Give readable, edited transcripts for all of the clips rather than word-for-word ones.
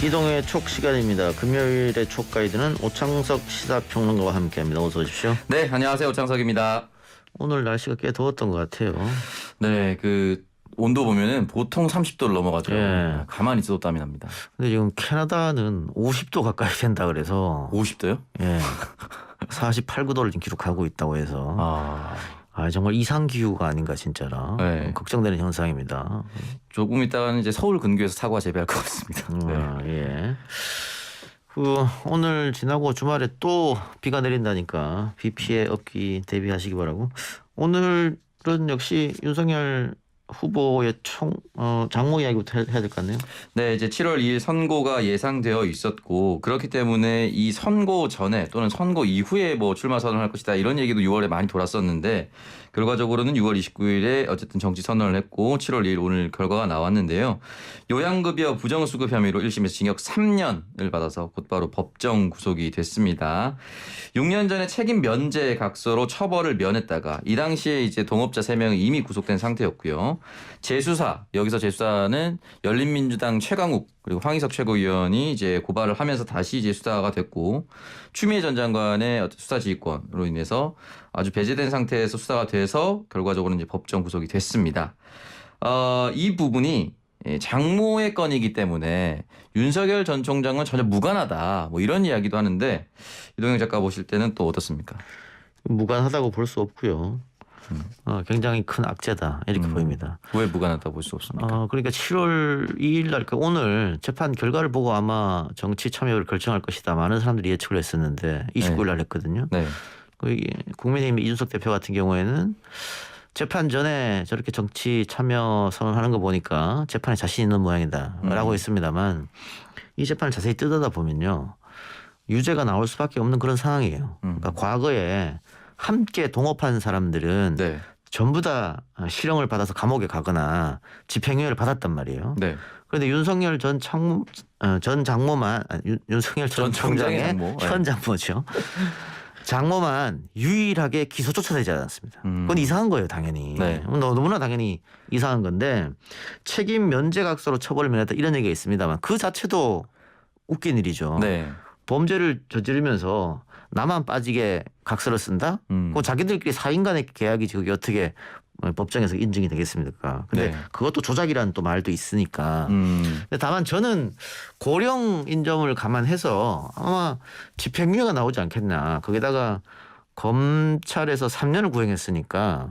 이동의 촉 시간입니다. 금요일의 촉 가이드는 오창석 시사평론가와 함께합니다. 어서 오십시오. 네, 안녕하세요. 오창석입니다. 오늘 날씨가 꽤 더웠던 것 같아요. 네, 그 온도 보면은 보통 30도를 넘어가더라고요. 예. 가만히 있어도 땀이 납니다. 근데 지금 캐나다는 50도 가까이 된다 그래서 50도요? 예. 48, 9도를 지금 기록하고 있다고 해서 정말 이상 기후가 아닌가 진짜라 네. 걱정되는 현상입니다. 조금 있다가는 이제 서울 근교에서 사고가 재배할 것 같습니다. 네. 예. 오늘 지나고 주말에 또 비가 내린다니까 비 피해 없기 대비하시기 바라고. 오늘은 역시 윤석열 후보의 장모 이야기부터 해야 될 것 같네요. 네, 이제 7월 2일 선고가 예상되어 있었고 그렇기 때문에 이 선고 전에 또는 선고 이후에 뭐 출마 선언할 것이다 이런 얘기도 6월에 많이 돌았었는데 결과적으로는 6월 29일에 어쨌든 정치 선언을 했고 7월 2일 오늘 결과가 나왔는데요. 요양급여 부정수급 혐의로 1심에서 징역 3년을 받아서 곧바로 법정 구속이 됐습니다. 6년 전에 책임 면제 각서로 처벌을 면했다가 이 당시에 이제 동업자 3명이 이미 구속된 상태였고요. 재수사, 여기서 재수사는 열린민주당 최강욱 그리고 황희석 최고위원이 이제 고발을 하면서 다시 이제 수사가 됐고 추미애 전 장관의 수사 지휘권으로 인해서 아주 배제된 상태에서 수사가 돼서 결과적으로 이제 법정 구속이 됐습니다. 이 부분이 장모의 건이기 때문에 윤석열 전 총장은 전혀 무관하다 뭐 이런 이야기도 하는데 이동영 작가 보실 때는 또 어떻습니까? 무관하다고 볼 수 없고요. 굉장히 큰 악재다 이렇게 보입니다. 왜 무관하다고 볼 수 없습니까? 그러니까 7월 2일 날 그러니까 오늘 재판 결과를 보고 아마 정치 참여를 결정할 것이다 많은 사람들이 예측을 했었는데 29일 날 했거든요. 네. 국민의힘 이준석 대표 같은 경우에는 재판 전에 저렇게 정치 참여 선언하는 거 보니까 재판에 자신 있는 모양이다라고 했습니다만 이 재판을 자세히 뜯어다 보면요. 유죄가 나올 수밖에 없는 그런 상황이에요. 그러니까 과거에 함께 동업한 사람들은 네. 전부 다 실형을 받아서 감옥에 가거나 집행유예를 받았단 말이에요. 네. 그런데 윤석열 전 장모만 윤석열 전 총장의 장모. 현 장모죠. 장모만 유일하게 기소조차 되지 않았습니다. 그건 이상한 거예요, 당연히. 네. 너무나 당연히 이상한 건데 책임 면제각서로 처벌을 면했다 이런 얘기가 있습니다만 그 자체도 웃긴 일이죠. 네. 범죄를 저지르면서 나만 빠지게 각서를 쓴다? 그럼 자기들끼리 사인 간의 계약이지 그게 어떻게 법정에서 인증이 되겠습니까? 근데 네. 그것도 조작이라는 또 말도 있으니까. 근데 다만 저는 고령 인점을 감안해서 아마 집행유예가 나오지 않겠나. 거기다가 검찰에서 3년을 구형했으니까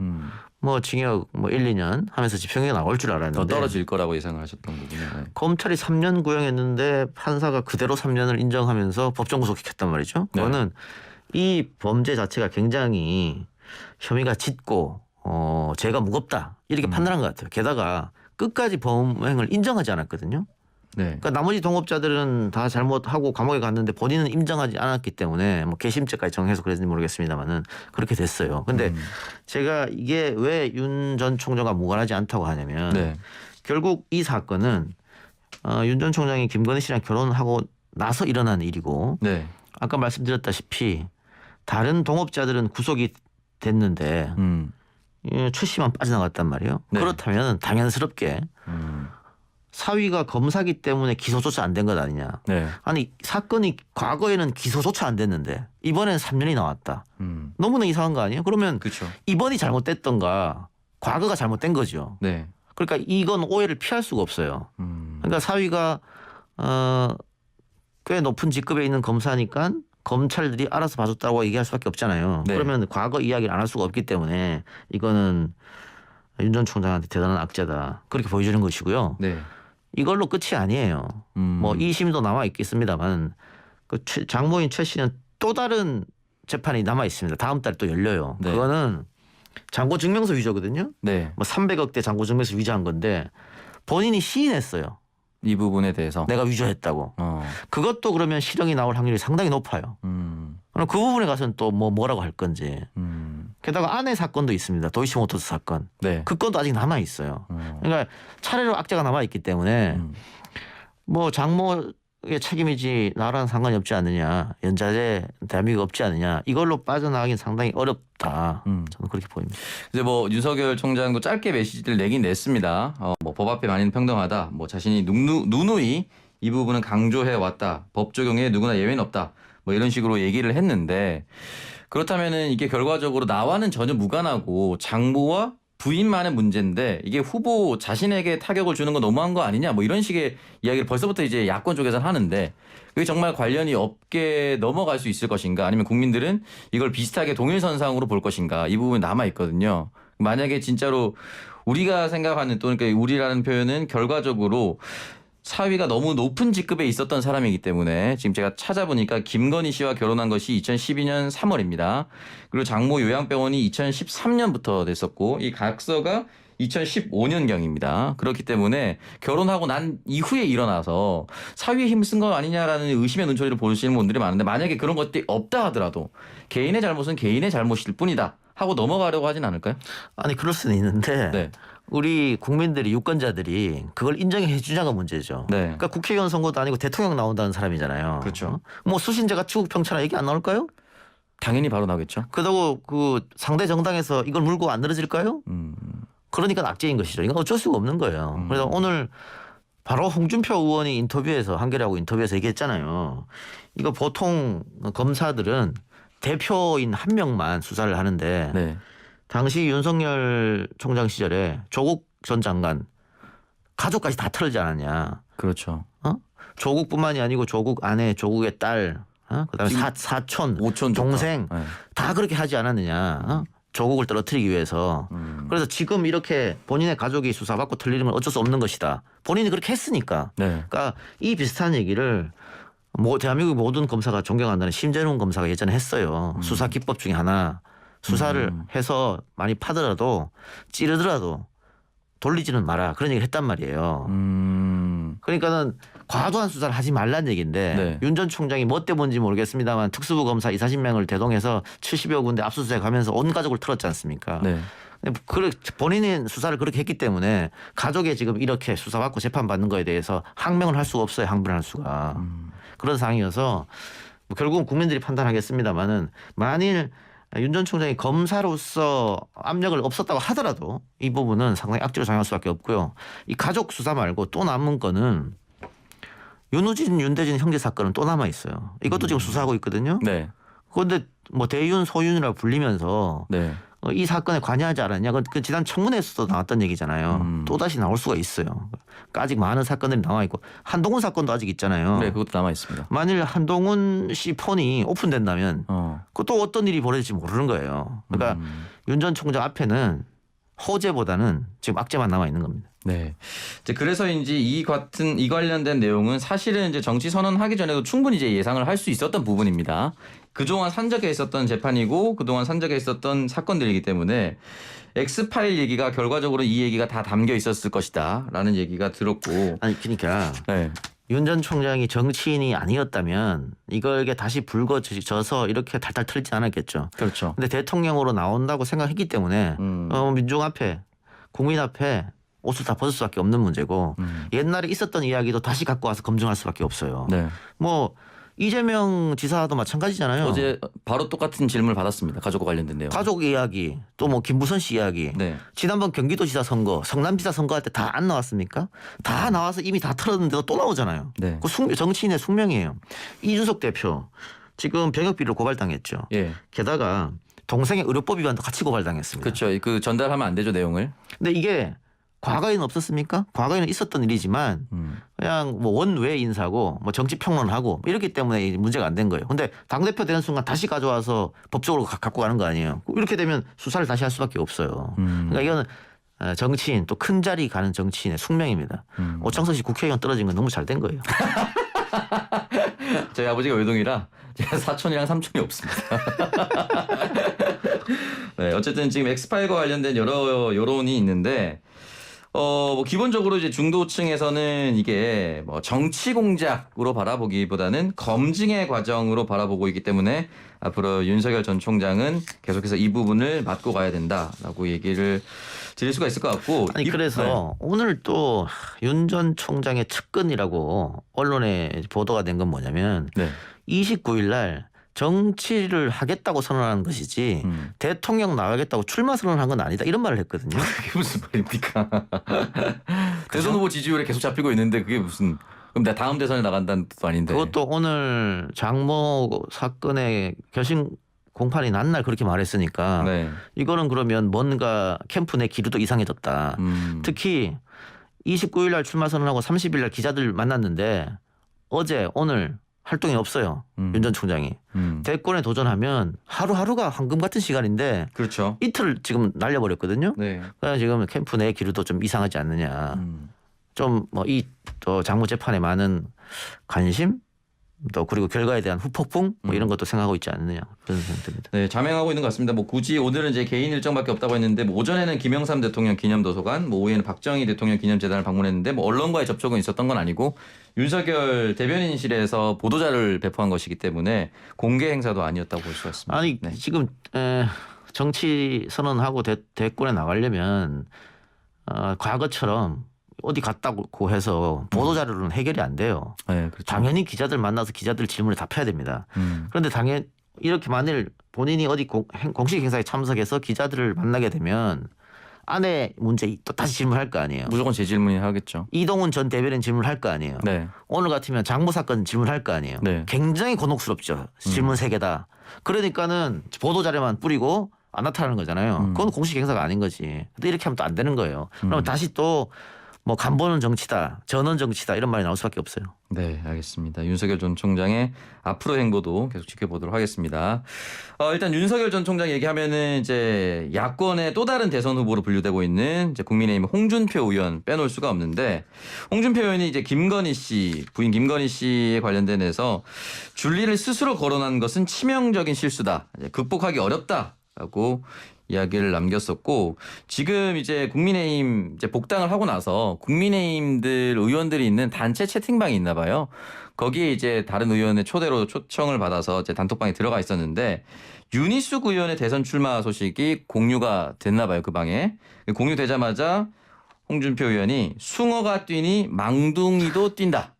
뭐 징역 뭐 1, 2년 하면서 집행유예가 나올 줄 알았는데 더 떨어질 거라고 예상을 하셨던 거군요. 네. 검찰이 3년 구형했는데 판사가 그대로 3년을 인정하면서 법정 구속했단 말이죠. 그거는 이 범죄 자체가 굉장히 혐의가 짙고 죄가 무겁다 이렇게 판단한 것 같아요. 게다가 끝까지 범행을 인정하지 않았거든요. 네. 그러니까 나머지 동업자들은 다 잘못하고 감옥에 갔는데 본인은 인정하지 않았기 때문에 뭐 개심죄까지 정해서 그랬는지 모르겠습니다만은 그렇게 됐어요. 근데 제가 이게 왜 윤 전 총장과 무관하지 않다고 하냐면 결국 이 사건은 윤 전 총장이 김건희 씨랑 결혼하고 나서 일어난 일이고 아까 말씀드렸다시피 다른 동업자들은 구속이 됐는데 최 씨만 빠져나갔단 말이에요. 그렇다면 당연스럽게 사위가 검사기 때문에 기소조차 안 된 것 아니냐. 아니 사건이 과거에는 기소조차 안 됐는데 이번엔 3년이 나왔다. 너무나 이상한 거 아니에요? 그러면 그렇죠. 이번이 잘못됐던가 과거가 잘못된 거죠. 그러니까 이건 오해를 피할 수가 없어요. 그러니까 사위가 꽤 높은 직급에 있는 검사니까 검찰들이 알아서 봐줬다고 얘기할 수밖에 없잖아요. 그러면 과거 이야기를 안 할 수가 없기 때문에 이거는 윤 전 총장한테 대단한 악재다. 그렇게 보여주는 것이고요. 이걸로 끝이 아니에요. 뭐 2심도 남아 있겠습니다만 그 장모인 최 씨는 또 다른 재판이 남아 있습니다. 다음 달 또 열려요. 그거는 잔고증명서 위조거든요. 뭐 300억대 잔고증명서 위조한 건데 본인이 시인했어요. 이 부분에 대해서 내가 위조했다고. 그것도 그러면 실형이 나올 확률이 상당히 높아요. 그럼 그 부분에 가서는 또 뭐라고 할 건지. 게다가 아내 사건도 있습니다. 도이치모터스 사건. 그 건도 아직 남아 있어요. 그러니까 차례로 악재가 남아 있기 때문에 뭐 장모의 책임이지 나랑 상관이 없지 않느냐. 연좌제 대한민국 없지 않느냐. 이걸로 빠져나가긴 상당히 어렵다. 저는 그렇게 보입니다. 이제 뭐 윤석열 총장도 짧게 메시지를 내긴 냈습니다. 뭐 법 앞에 만인은 평등하다. 뭐 자신이 누누이 이 부분은 강조해 왔다. 법 적용에 누구나 예외는 없다. 뭐 이런 식으로 얘기를 했는데 그렇다면은 이게 결과적으로 나와는 전혀 무관하고 장모와 부인만의 문제인데 이게 후보 자신에게 타격을 주는 건 너무한 거 아니냐 뭐 이런 식의 이야기를 벌써부터 이제 야권 쪽에서는 하는데 그게 정말 관련이 없게 넘어갈 수 있을 것인가 아니면 국민들은 이걸 비슷하게 동일선상으로 볼 것인가 이 부분이 남아 있거든요. 만약에 진짜로 우리가 생각하는 또 그러니까 우리라는 표현은 결과적으로 사위가 너무 높은 직급에 있었던 사람이기 때문에 지금 제가 찾아보니까 김건희 씨와 결혼한 것이 2012년 3월입니다. 그리고 장모 요양병원이 2013년부터 됐었고 이 각서가 2015년경입니다. 그렇기 때문에 결혼하고 난 이후에 일어나서 사위의 힘을 쓴 거 아니냐라는 의심의 눈초리를 보시는 분들이 많은데 만약에 그런 것들이 없다 하더라도 개인의 잘못은 개인의 잘못일 뿐이다 하고 넘어가려고 하진 않을까요? 아니 그럴 수는 있는데 네. 우리 국민들이 유권자들이 그걸 인정해 주냐가 문제죠. 네. 그러니까 국회의원 선거도 아니고 대통령 나온다는 사람이잖아요. 그렇죠. 뭐 수신제가 추국평천하 얘기 안 나올까요? 당연히 바로 나오겠죠. 그러고 그 상대 정당에서 이걸 물고 안 늘어질까요? 그러니까 악재인 것이죠. 이건 어쩔 수가 없는 거예요. 그래서 오늘 바로 홍준표 의원이 인터뷰에서 한겨레하고 인터뷰에서 얘기했잖아요. 이거 보통 검사들은 대표인 한 명만 수사를 하는데 네. 당시 윤석열 총장 시절에 조국 전 장관 가족까지 다 털지 않았냐. 그렇죠. 조국뿐만이 아니고 조국 아내, 조국의 딸, 그다음에 사촌, 오촌 동생 네. 다 그렇게 하지 않았느냐. 조국을 떨어뜨리기 위해서. 그래서 지금 이렇게 본인의 가족이 수사받고 틀리는 건 어쩔 수 없는 것이다. 본인이 그렇게 했으니까. 네. 그러니까 이 비슷한 얘기를 뭐 대한민국 모든 검사가 존경한다는 심재룡 검사가 예전에 했어요. 수사 기법 중에 하나. 수사를 해서 많이 파더라도 찌르더라도 돌리지는 마라. 그런 얘기를 했단 말이에요. 그러니까는 과도한 수사를 하지 말란 얘기인데 네. 윤 전 총장이 뭐 때문인지 모르겠습니다만 특수부 검사 20-40명을 대동해서 70여 군데 압수수색 하면서 온 가족을 털었지 않습니까? 네. 본인은 수사를 그렇게 했기 때문에 가족이 지금 이렇게 수사받고 재판받는 거에 대해서 항명을 할 수가 없어요. 항변할 수가. 그런 상황이어서 뭐 결국은 국민들이 판단하겠습니다마는 만일 윤 전 총장이 검사로서 압력을 없었다고 하더라도 이 부분은 상당히 악재로 작용할 수밖에 없고요. 이 가족 수사 말고 또 남은 거는 윤우진, 윤대진 형제 사건은 또 남아 있어요. 이것도 지금 수사하고 있거든요. 네. 그런데 뭐 대윤, 소윤이라고 불리면서 네. 이 사건에 관여하지 않았냐? 그 지난 청문회에서도 나왔던 얘기잖아요. 또 다시 나올 수가 있어요. 그러니까 아직 많은 사건들이 나와 있고 한동훈 사건도 아직 있잖아요. 네, 그것도 남아 있습니다. 만일 한동훈 씨 폰이 오픈된다면 그또 어떤 일이 벌어질지 모르는 거예요. 그러니까 윤 전 총장 앞에는 호재보다는 지금 악재만 남아 있는 겁니다. 네. 이제 그래서인지 이 관련된 내용은 사실은 이제 정치 선언하기 전에도 충분히 이제 예상을 할 수 있었던 부분입니다. 그동안 산적해 있었던 재판이고 그동안 산적해 있었던 사건들이기 때문에 엑스파일 얘기가 결과적으로 이 얘기가 다 담겨 있었을 것이다라는 얘기가 들었고. 아니 그러니까 네. 윤 전 총장이 정치인이 아니었다면 이걸 다시 불거져서 이렇게 탈탈 털지 않았겠죠. 그렇죠. 근데 대통령으로 나온다고 생각했기 때문에 민중 앞에 국민 앞에 옷을 다 벗을 수밖에 없는 문제고 옛날에 있었던 이야기도 다시 갖고 와서 검증할 수밖에 없어요. 네. 뭐 이재명 지사도 마찬가지잖아요. 어제 바로 똑같은 질문을 받았습니다. 가족과 관련된 내용. 가족 이야기 또 뭐 김부선 씨 이야기. 네. 지난번 경기도지사 선거, 성남지사 선거할 때 다 안 나왔습니까? 다 나와서 이미 다 털었는데도 또 나오잖아요. 네. 그 정치인의 숙명이에요. 이준석 대표 지금 병역비리로 고발당했죠. 예. 게다가 동생의 의료법 위반도 같이 고발당했습니다. 그렇죠. 그 전달하면 안 되죠 내용을. 근데 이게 과거에는 없었습니까? 과거에는 있었던 일이지만 그냥 뭐 원외 인사고 뭐 정치 평론하고 이렇기 때문에 문제가 안 된 거예요. 근데 당대표 되는 순간 다시 가져와서 법적으로 갖고 가는 거 아니에요. 이렇게 되면 수사를 다시 할 수밖에 없어요. 그러니까 이거는 정치인 또 큰 자리 가는 정치인의 숙명입니다. 오창석 씨 국회의원 떨어진 건 너무 잘 된 거예요. 저희 아버지가 외동이라 제가 사촌이랑 삼촌이 없습니다. 네, 어쨌든 지금 엑스파일과 관련된 여러 여론이 있는데 뭐 기본적으로 이제 중도층에서는 이게 뭐 정치 공작으로 바라보기보다는 검증의 과정으로 바라보고 있기 때문에 앞으로 윤석열 전 총장은 계속해서 이 부분을 맡고 가야 된다라고 얘기를 드릴 수가 있을 것 같고. 아니 그래서 오늘 또 윤 전 총장의 측근이라고 언론에 보도가 된 건 뭐냐면 29일 날 정치를 하겠다고 선언한 것이지 대통령 나가겠다고 출마 선언한 건 아니다 이런 말을 했거든요. 그게 무슨 말입니까? 대선 후보 지지율에 계속 잡히고 있는데 그게 무슨 그럼 내가 다음 대선에 나간다는 뜻도 아닌데. 그것도 오늘 장모 사건의 결심 공판이 난 날 그렇게 말했으니까 네. 이거는 그러면 뭔가 캠프 내 기류도 이상해졌다. 특히 29일 날 출마 선언하고 30일 날 기자들 만났는데 어제 오늘 활동이 없어요. 윤 전 총장이. 대권에 도전하면 하루하루가 황금 같은 시간인데 그렇죠. 이틀 지금 날려버렸거든요. 네. 그래서 지금 캠프 내 기류도 좀 이상하지 않느냐. 좀 뭐 이 또 장모 재판에 많은 관심 또 그리고 결과에 대한 후폭풍 뭐 이런 것도 생각하고 있지 않느냐 그런 생각이 듭니다. 네, 자명하고 있는 것 같습니다. 뭐 굳이 오늘은 이제 개인 일정밖에 없다고 했는데 뭐 오전에는 김영삼 대통령 기념도서관, 뭐 오후에는 박정희 대통령 기념재단을 방문했는데 뭐 언론과의 접촉은 있었던 건 아니고 윤석열 대변인실에서 보도자를 배포한 것이기 때문에 공개 행사도 아니었다고 볼 수가 있습니다. 아니 네. 지금 정치 선언하고 대권에 나가려면 과거처럼 어디 갔다고 해서 보도자료로는 해결이 안 돼요. 네, 그렇죠. 당연히 기자들 만나서 기자들 질문에 답해야 됩니다. 그런데 당연 이렇게 만일 본인이 어디 공식 행사에 참석해서 기자들을 만나게 되면 아내 문제 또 다시 질문할 거 아니에요. 무조건 제 질문이 하겠죠. 이동훈 전 대변인 질문할 거 아니에요. 네. 오늘 같으면 장모 사건 질문할 거 아니에요. 네. 굉장히 곤혹스럽죠. 질문 3개다. 그러니까는 보도자료만 뿌리고 안 나타나는 거잖아요. 그건 공식 행사가 아닌 거지. 근데 이렇게 하면 또 안 되는 거예요. 그럼 다시 또 뭐 간보는 정치다, 전원 정치다 이런 말이 나올 수밖에 없어요. 네, 알겠습니다. 윤석열 전 총장의 앞으로 행보도 계속 지켜보도록 하겠습니다. 일단 윤석열 전 총장 얘기하면은 이제 야권의 또 다른 대선 후보로 분류되고 있는 이제 국민의힘 홍준표 의원 빼놓을 수가 없는데 홍준표 의원이 이제 김건희 씨 부인 김건희 씨에 관련돼서 줄리를 스스로 거론한 것은 치명적인 실수다, 이제 극복하기 어렵다라고 이야기를 남겼었고 지금 이제 국민의힘 이제 복당을 하고 나서 국민의힘들 의원들이 있는 단체 채팅방이 있나 봐요. 거기에 이제 다른 의원의 초대로 초청을 받아서 이제 단톡방에 들어가 있었는데 윤희숙 의원의 대선 출마 소식이 공유가 됐나 봐요. 그 방에. 공유되자마자 홍준표 의원이 숭어가 뛰니 망둥이도 뛴다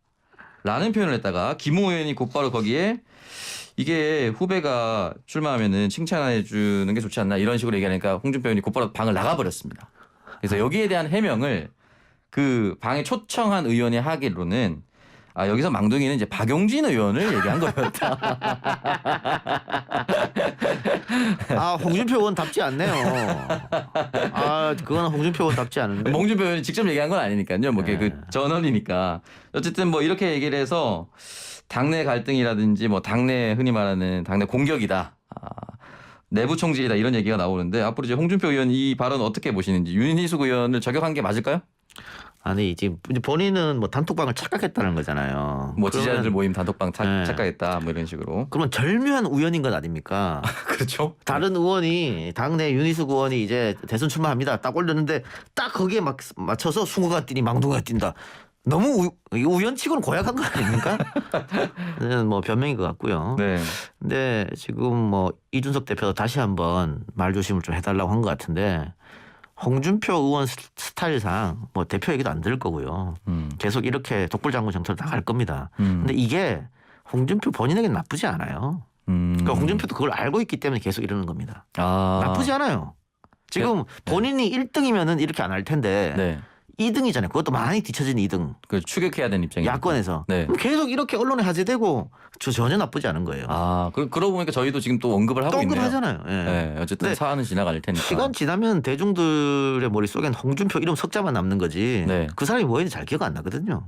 라는 표현을 했다가 김호 의원이 곧바로 거기에 이게 후배가 출마하면은 칭찬해 주는 게 좋지 않나 이런 식으로 얘기하니까 홍준표 의원이 곧바로 방을 나가버렸습니다. 그래서 여기에 대한 해명을 그 방에 초청한 의원이 하기로는 여기서 망둥이는 이제 박용진 의원을 얘기한 거였다. 홍준표 의원답지 않네요. 그건 홍준표 의원답지 않은데. 홍준표 의원이 직접 얘기한 건 아니니까요. 뭐 그 전원이니까. 어쨌든 뭐 이렇게 얘기를 해서 당내 갈등이라든지 뭐 당내 흔히 말하는 당내 공격이다. 내부 총질이다 이런 얘기가 나오는데 앞으로 이제 홍준표 의원 이 발언 어떻게 보시는지 윤희숙 의원을 저격한 게 맞을까요? 아니 이제 본인은 뭐 단톡방을 착각했다는 거잖아요. 뭐 지지자들 모임 단톡방 네. 착각했다 뭐 이런 식으로. 그러면 절묘한 우연인 것 아닙니까? 그렇죠. 다른 의원이 당내 윤희숙 의원이 이제 대선 출마합니다. 딱 올렸는데 딱 거기에 맞춰서 숭어가 뛰니 망둥이가 뛴다. 너무 우연치고는 고약한 거 아닙니까? 뭐 변명인 것 같고요. 네. 근데 지금 뭐 이준석 대표도 다시 한번 말조심을 좀 해달라고 한 것 같은데 홍준표 의원 스타일상 뭐 대표 얘기도 안 들을 거고요. 계속 이렇게 독불장군 정토로 나갈 겁니다. 근데 이게 홍준표 본인에게는 나쁘지 않아요. 그러니까 홍준표도 그걸 알고 있기 때문에 계속 이러는 겁니다. 나쁘지 않아요. 지금 본인이 1등이면은 이렇게 안 할 텐데 네. 2등이잖아요. 그것도 많이 뒤처진 2등. 그 추격해야 되는 입장이죠. 야권에서. 네. 그럼 계속 이렇게 언론에 화제되고 전혀 나쁘지 않은 거예요. 그러고 보니까 저희도 지금 또 언급을 하고 있네요. 언급하잖아요. 예. 네, 어쨌든 사안은 지나갈 테니까. 시간 지나면 대중들의 머릿속엔 홍준표 이름 석자만 남는 거지. 네. 그 사람이 뭐였는지 잘 기억 안 나거든요.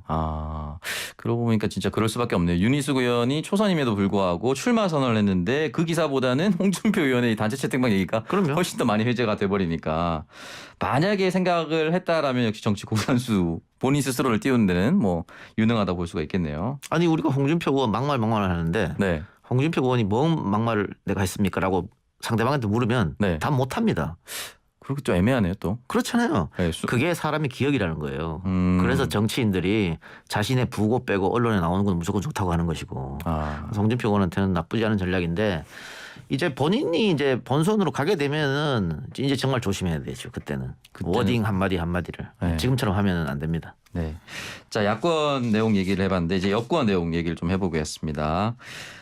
그러고 보니까 진짜 그럴 수밖에 없네요. 윤희숙 의원이 초선임에도 불구하고 출마 선언을 했는데 그 기사보다는 홍준표 의원의 단체 채팅방 얘기가 그럼요. 훨씬 더 많이 회자가 돼버리니까 만약에 생각을 했다라면 역시 정치 고산수 본인 스스로를 띄우는 데는 뭐 유능하다 볼 수가 있겠네요. 아니 우리가 홍준표 의원 막말을 하는데 네. 홍준표 의원이 뭔 막말을 내가 했습니까? 라고 상대방한테 물으면 네. 답 못합니다. 그리고 좀 애매하네요 또. 그렇잖아요. 네, 그게 사람의 기억이라는 거예요. 그래서 정치인들이 자신의 부고 빼고 언론에 나오는 건 무조건 좋다고 하는 것이고. 그래서 홍준표 의원한테는 나쁘지 않은 전략인데 이제 본인이 이제 본선으로 가게 되면은 이제 정말 조심해야 되죠. 그때는 워딩 한마디를 네. 지금처럼 하면은 안 됩니다. 네. 자, 야권 내용 얘기를 해봤는데 이제 여권 내용 얘기를 좀 해보겠습니다.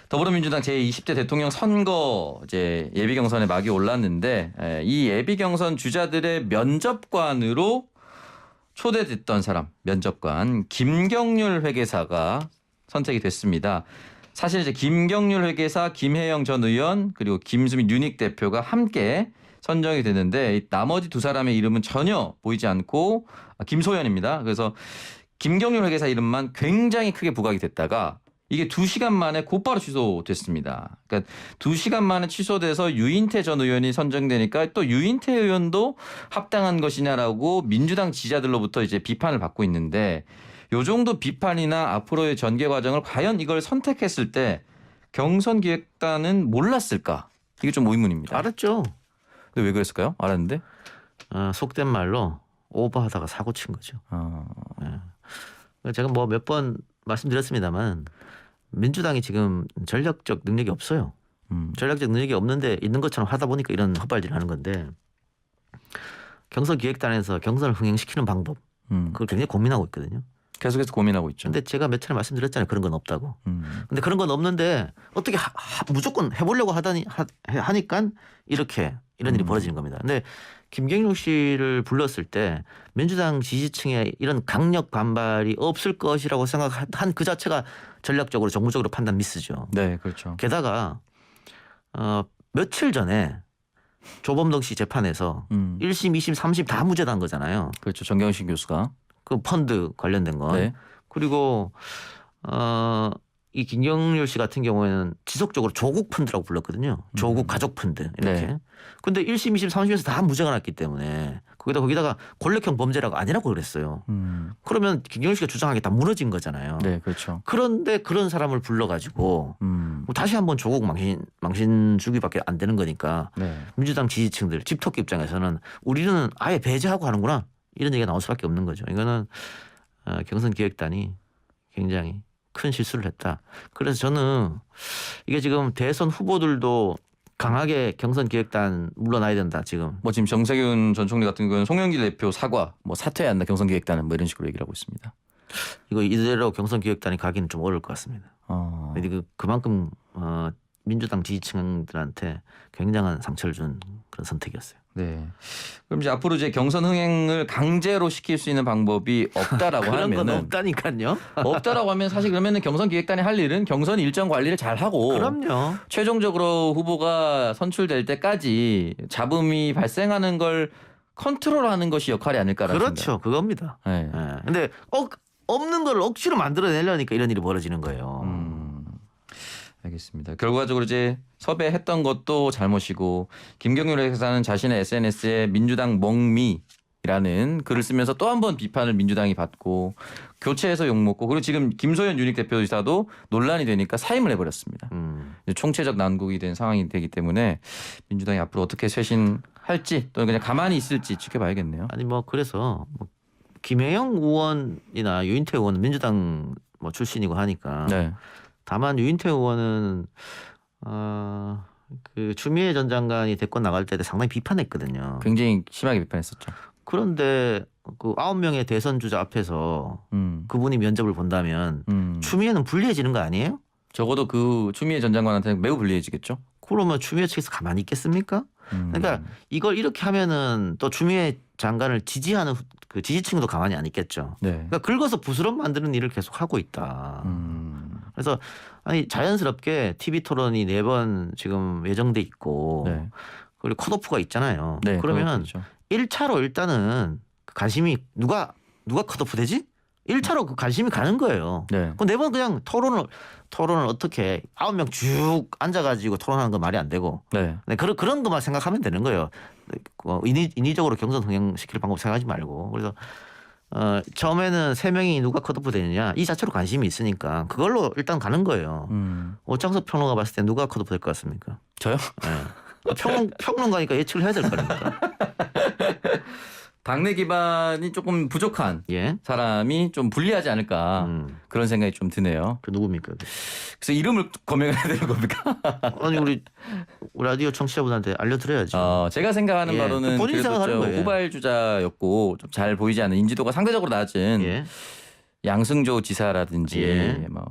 더불어민주당 제20대 대통령 선거 이제 예비 경선에 막이 올랐는데 이 예비 경선 주자들의 면접관으로 초대됐던 사람 면접관 김경률 회계사가 선택이 됐습니다. 사실 이제 김경률 회계사, 김혜영 전 의원 그리고 김수민 유닉 대표가 함께 선정이 됐는데 나머지 두 사람의 이름은 전혀 보이지 않고 김소연입니다. 그래서 김경률 회계사 이름만 굉장히 크게 부각이 됐다가 이게 2시간 만에 곧바로 취소됐습니다. 그러니까 2시간 만에 취소돼서 유인태 전 의원이 선정되니까 또 유인태 의원도 합당한 것이냐라고 민주당 지지자들로부터 이제 비판을 받고 있는데 요 정도 비판이나 앞으로의 전개 과정을 과연 이걸 선택했을 때 경선기획단은 몰랐을까? 이게 좀 의문입니다. 알았죠. 근데 왜 그랬을까요? 알았는데? 속된 말로 오버하다가 사고 친 거죠. 제가 뭐 몇 번 말씀드렸습니다만 민주당이 지금 전략적 능력이 없어요. 전략적 능력이 없는데 있는 것처럼 하다 보니까 이런 헛발질을 하는 건데 경선기획단에서 경선을 흥행시키는 방법 그걸 굉장히 고민하고 있거든요. 계속해서 고민하고 있죠. 근데 제가 몇 차례 말씀드렸잖아요. 그런 건 없다고. 근데 그런 건 없는데 어떻게 무조건 해보려고 하니까 이런 일이 벌어지는 겁니다. 근데 김경률 씨를 불렀을 때 민주당 지지층에 이런 강력 반발이 없을 것이라고 생각한 그 자체가 전략적으로 정무적으로 판단 미스죠. 네, 그렇죠. 게다가 며칠 전에 조범덕 씨 재판에서 1심, 2심, 3심 다 무죄난 거잖아요. 그렇죠. 정경심 교수가. 그 펀드 관련된 건. 네. 그리고 이 김경률 씨 같은 경우에는 지속적으로 조국 펀드라고 불렀거든요. 조국 가족 펀드 이렇게. 네. 근데 1심, 2심, 3심에서 다 무죄가 났기 때문에 거기다가 권력형 범죄라고 아니라고 그랬어요. 그러면 김경률 씨가 주장하게 다 무너진 거잖아요. 네, 그렇죠. 그런데 그런 사람을 불러가지고 다시 한번 조국 망신 주기밖에 안 되는 거니까 네. 민주당 지지층들 집토끼 입장에서는 우리는 아예 배제하고 하는구나 이런 얘기가 나올 수밖에 없는 거죠. 이거는 경선기획단이 굉장히 큰 실수를 했다. 그래서 저는 이게 지금 대선 후보들도 강하게 경선기획단 물러나야 된다 지금. 뭐 지금 정세균 전 총리 같은 경우는 송영길 대표 사과, 뭐 사퇴해야 한다 경선기획단은 뭐 이런 식으로 얘기를 하고 있습니다. 이거 이대로 경선기획단이 가기는 좀 어려울 것 같습니다. 그만큼 민주당 지지층들한테 굉장한 상처를 준 그런 선택이었어요. 네. 그럼 이제 앞으로 이제 경선 흥행을 강제로 시킬 수 있는 방법이 없다라고 그런 건 하면은 없다니까요. 없다라고 하면 사실 그러면은 경선기획단이 할 일은 경선 일정 관리를 잘 하고 그럼요. 최종적으로 후보가 선출될 때까지 잡음이 발생하는 걸 컨트롤하는 것이 역할이 아닐까라는 그렇죠. 생각. 그겁니다. 네. 근데 없는 걸 억지로 만들어내려니까 이런 일이 벌어지는 거예요. 알겠습니다. 결과적으로 이제 섭외했던 것도 잘못이고 김경률 회계사는 자신의 SNS에 민주당 멍미라는 글을 쓰면서 또 한 번 비판을 민주당이 받고 교체해서 욕먹고 그리고 지금 김소연 유닉 대표이사도 논란이 되니까 사임을 해버렸습니다. 이제 총체적 난국이 된 상황이 되기 때문에 민주당이 앞으로 어떻게 쇄신할지 또는 그냥 가만히 있을지 지켜봐야겠네요. 아니 뭐 그래서 김혜영 의원이나 유인태 의원은 민주당 출신이고 하니까 네. 다만 유인태 의원은 그 추미애 전 장관이 대권 나갈 때 상당히 비판했거든요. 굉장히 심하게 비판했었죠. 그런데 그 9명의 대선 주자 앞에서 그분이 면접을 본다면 추미애는 불리해지는 거 아니에요? 적어도 그 추미애 전 장관한테는 매우 불리해지겠죠. 그러면 추미애 측에서 가만히 있겠습니까? 그러니까 이걸 이렇게 하면은 또 추미애 장관을 지지하는 그 지지층도 가만히 안 있겠죠. 네. 그러니까 긁어서 부스럼 만드는 일을 계속 하고 있다. 그래서 아니 자연스럽게 TV 토론이 4번 지금 예정돼 있고 네. 그리고 컷오프가 있잖아요. 네, 그러면 그렇죠. 1차로 일단은 그 관심이 누가 컷오프 되지? 1차로 그 관심이 가는 거예요. 네. 그럼 4번 그냥 토론을 어떻게 9명 쭉 앉아가지고 토론하는 건 말이 안 되고 네. 네, 그런 것만 생각하면 되는 거예요. 인위적으로 경선 흥행시킬 방법 생각하지 말고. 그래서 처음에는 3명이 누가 컷오프 되느냐 이 자체로 관심이 있으니까 그걸로 일단 가는 거예요. 오창석 평론가 봤을 때 누가 컷오프 될 것 같습니까? 저요? 네. 평론가니까 예측을 해야 될 거니까. 당내 기반이 조금 부족한 예. 사람이 좀 불리하지 않을까 그런 생각이 좀 드네요. 그 누굽니까? 그래서 이름을 거명해야 되는 겁니까? 아니 우리 라디오 청취자분한테 알려드려야죠. 제가 생각하는 예. 바로는 본인이 그래도 생각하는 좀 거예요. 후발주자였고 좀 잘 보이지 않는 인지도가 상대적으로 낮은 예. 양승조 지사라든지 예. 뭐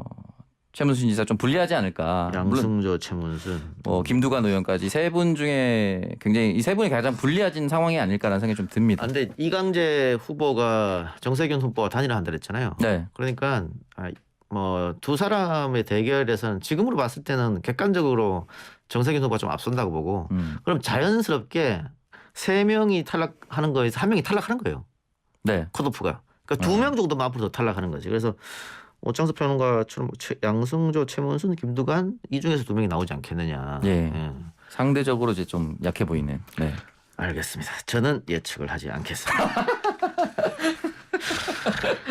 최문순 지사 좀 불리하지 않을까. 물론 양승조, 최문순. 김두관 의원까지 세 분 중에 굉장히 이 세 분이 가장 불리해진 상황이 아닐까라는 생각이 좀 듭니다. 아, 근데 이강재 후보가 정세균 후보와 단일화한다 그랬잖아요. 네. 그러니까 뭐 두 사람의 대결에서는 지금으로 봤을 때는 객관적으로 정세균 후보가 좀 앞선다고 보고 그럼 자연스럽게 세 명이 탈락하는 거에서 한 명이 탈락하는 거예요. 네. 컷오프가. 그러니까 두 명 정도만 앞으로 더 탈락하는 거지. 그래서 오창석 평론가처럼 양승조, 최문순, 김두관 이 중에서 두 명이 나오지 않겠느냐. 예. 예. 상대적으로 이제 좀 약해 보이는. 네. 알겠습니다. 저는 예측을 하지 않겠습니다.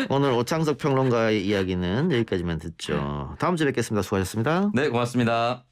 오늘 오창석 평론가의 이야기는 여기까지만 듣죠. 다음 주에 뵙겠습니다. 수고하셨습니다. 네, 고맙습니다.